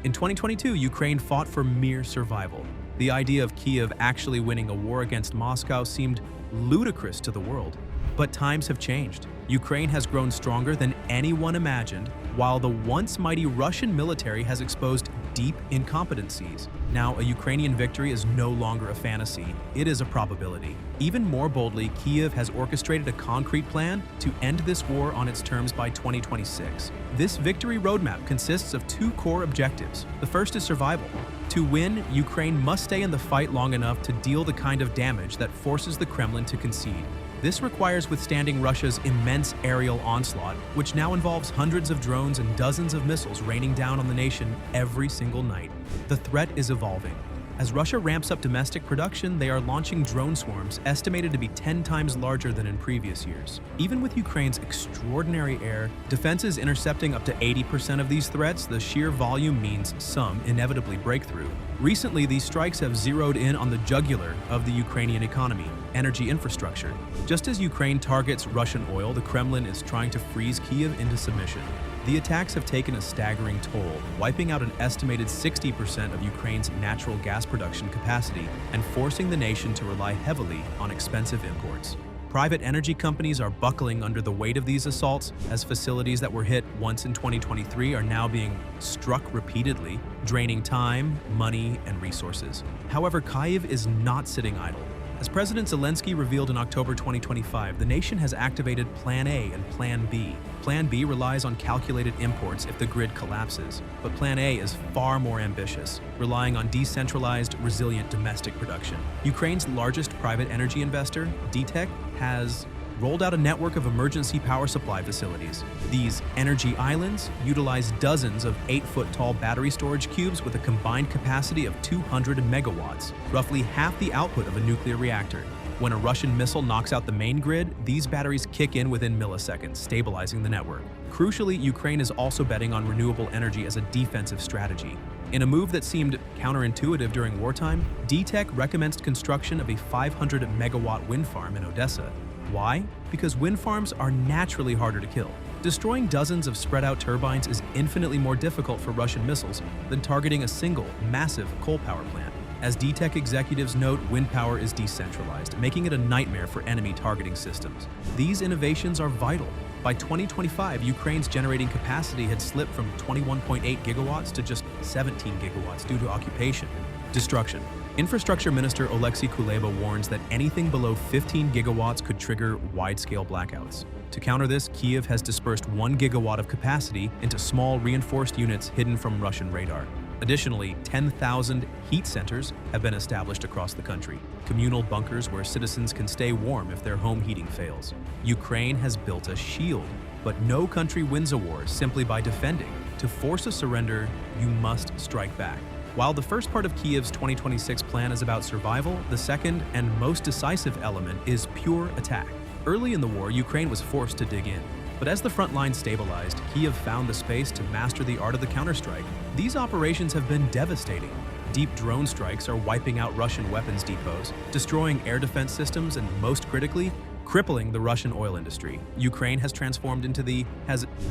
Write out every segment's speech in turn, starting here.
In 2022, Ukraine fought for mere survival. The idea of Kiev actually winning a war against Moscow seemed ludicrous to the world. But times have changed. Ukraine has grown stronger than anyone imagined, while the once mighty Russian military has exposed deep incompetencies. Now, a Ukrainian victory is no longer a fantasy, it is a probability. Even more boldly, Kiev has orchestrated a concrete plan to end this war on its terms by 2026. This victory roadmap consists of two core objectives. The first is survival. To win, Ukraine must stay in the fight long enough to deal the kind of damage that forces the Kremlin to concede. This requires withstanding Russia's immense aerial onslaught, which now involves hundreds of drones and dozens of missiles raining down on the nation every single night. The threat is evolving. As Russia ramps up domestic production, they are launching drone swarms estimated to be 10 times larger than in previous years. Even with Ukraine's extraordinary air defenses intercepting up to 80% of these threats, the sheer volume means some inevitably break through. Recently, these strikes have zeroed in on the jugular of the Ukrainian economy, energy infrastructure. Just as Ukraine targets Russian oil, the Kremlin is trying to freeze Kiev into submission. The attacks have taken a staggering toll, wiping out an estimated 60% of Ukraine's natural gas production capacity and forcing the nation to rely heavily on expensive imports. Private energy companies are buckling under the weight of these assaults, as facilities that were hit once in 2023 are now being struck repeatedly, draining time, money, and resources. However, Kyiv is not sitting idle. As President Zelensky revealed in October 2025, the nation has activated Plan A and Plan B. Plan B relies on calculated imports if the grid collapses, but Plan A is far more ambitious, relying on decentralized, resilient domestic production. Ukraine's largest private energy investor, DTEK, has rolled out a network of emergency power supply facilities. These energy islands utilize dozens of 8-foot-tall battery storage cubes with a combined capacity of 200 megawatts, roughly half the output of a nuclear reactor. When a Russian missile knocks out the main grid, these batteries kick in within milliseconds, stabilizing the network. Crucially, Ukraine is also betting on renewable energy as a defensive strategy. In a move that seemed counterintuitive during wartime, DTEK recommenced construction of a 500-megawatt wind farm in Odessa. Why? Because wind farms are naturally harder to kill. Destroying dozens of spread-out turbines is infinitely more difficult for Russian missiles than targeting a single, massive coal power plant. As DTEK executives note, wind power is decentralized, making it a nightmare for enemy targeting systems. These innovations are vital. By 2025, Ukraine's generating capacity had slipped from 21.8 gigawatts to just 17 gigawatts due to occupation. Destruction. Infrastructure Minister Oleksiy Kuleba warns that anything below 15 gigawatts could trigger wide-scale blackouts. To counter this, Kyiv has dispersed 1 gigawatt of capacity into small reinforced units hidden from Russian radar. Additionally, 10,000 heat centers have been established across the country, communal bunkers where citizens can stay warm if their home heating fails. Ukraine has built a shield, but no country wins a war simply by defending. To force a surrender, you must strike back. While the first part of Kyiv's 2026 plan is about survival, the second and most decisive element is pure attack. Early in the war, Ukraine was forced to dig in. But as the front line stabilized, Kyiv found the space to master the art of the counterstrike. These operations have been devastating. Deep drone strikes are wiping out Russian weapons depots, destroying air defense systems, and most critically, crippling the Russian oil industry. Ukraine has transformed into the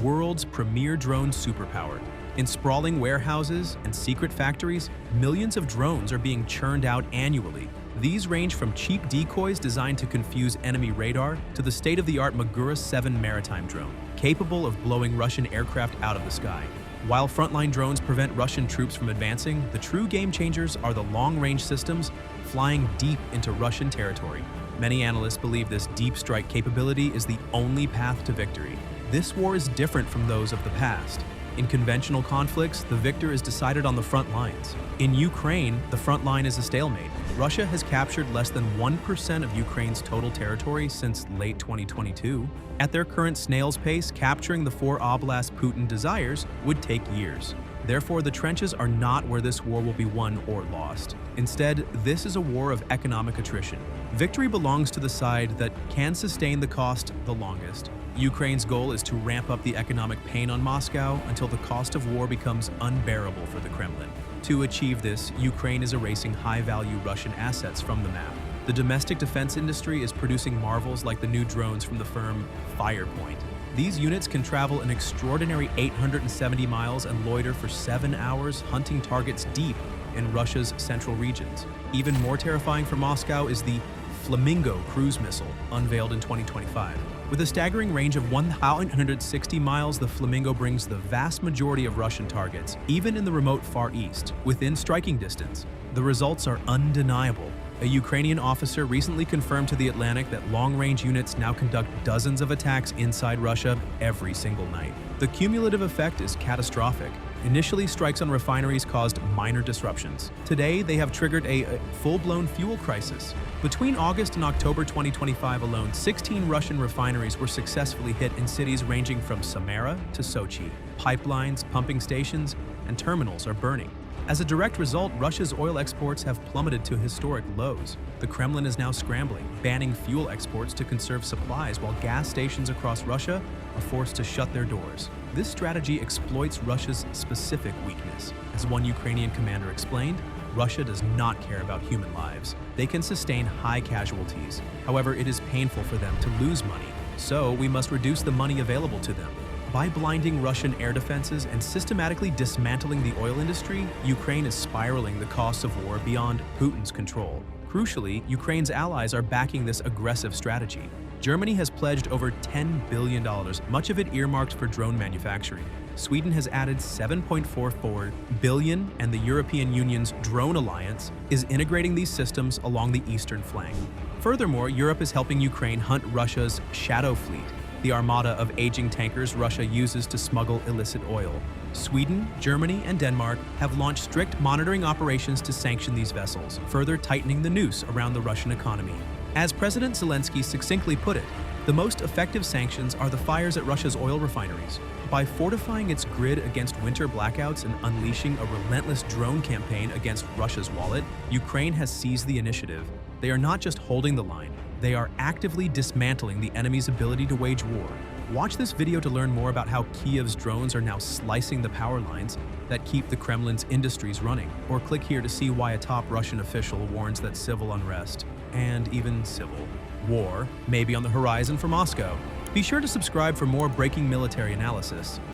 world's premier drone superpower. In sprawling warehouses and secret factories, millions of drones are being churned out annually. These range from cheap decoys designed to confuse enemy radar to the state-of-the-art Magura 7 maritime drone, capable of blowing Russian aircraft out of the sky. While frontline drones prevent Russian troops from advancing, the true game-changers are the long-range systems flying deep into Russian territory. Many analysts believe this deep strike capability is the only path to victory. This war is different from those of the past. In conventional conflicts, the victor is decided on the front lines. In Ukraine, the front line is a stalemate. Russia has captured less than 1% of Ukraine's total territory since late 2022. At their current snail's pace, capturing the 4 oblasts Putin desires would take years. Therefore, the trenches are not where this war will be won or lost. Instead, this is a war of economic attrition. Victory belongs to the side that can sustain the cost the longest. Ukraine's goal is to ramp up the economic pain on Moscow until the cost of war becomes unbearable for the Kremlin. To achieve this, Ukraine is erasing high-value Russian assets from the map. The domestic defense industry is producing marvels like the new drones from the firm Firepoint. These units can travel an extraordinary 870 miles and loiter for 7 hours, hunting targets deep in Russia's central regions. Even more terrifying for Moscow is the Flamingo cruise missile, unveiled in 2025. With a staggering range of 160 miles, the Flamingo brings the vast majority of Russian targets, even in the remote Far East, within striking distance. The results are undeniable. A Ukrainian officer recently confirmed to The Atlantic that long-range units now conduct dozens of attacks inside Russia every single night. The cumulative effect is catastrophic. Initially, strikes on refineries caused minor disruptions. Today, they have triggered a full-blown fuel crisis. Between August and October 2025 alone, 16 Russian refineries were successfully hit in cities ranging from Samara to Sochi. Pipelines, pumping stations, and terminals are burning. As a direct result, Russia's oil exports have plummeted to historic lows. The Kremlin is now scrambling, banning fuel exports to conserve supplies, while gas stations across Russia are forced to shut their doors. This strategy exploits Russia's specific weakness. As one Ukrainian commander explained, Russia does not care about human lives. They can sustain high casualties. However, it is painful for them to lose money, so we must reduce the money available to them. By blinding Russian air defenses and systematically dismantling the oil industry, Ukraine is spiraling the costs of war beyond Putin's control. Crucially, Ukraine's allies are backing this aggressive strategy. Germany has pledged over $10 billion, much of it earmarked for drone manufacturing. Sweden has added $7.44 billion, and the European Union's Drone Alliance is integrating these systems along the eastern flank. Furthermore, Europe is helping Ukraine hunt Russia's Shadow Fleet, the armada of aging tankers Russia uses to smuggle illicit oil. Sweden, Germany, and Denmark have launched strict monitoring operations to sanction these vessels, further tightening the noose around the Russian economy. As President Zelensky succinctly put it, the most effective sanctions are the fires at Russia's oil refineries. By fortifying its grid against winter blackouts and unleashing a relentless drone campaign against Russia's wallet, Ukraine has seized the initiative. They are not just holding the line, they are actively dismantling the enemy's ability to wage war. Watch this video to learn more about how Kiev's drones are now slicing the power lines that keep the Kremlin's industries running. Or click here to see why a top Russian official warns that civil unrest, and even civil war, may be on the horizon for Moscow. Be sure to subscribe for more breaking military analysis.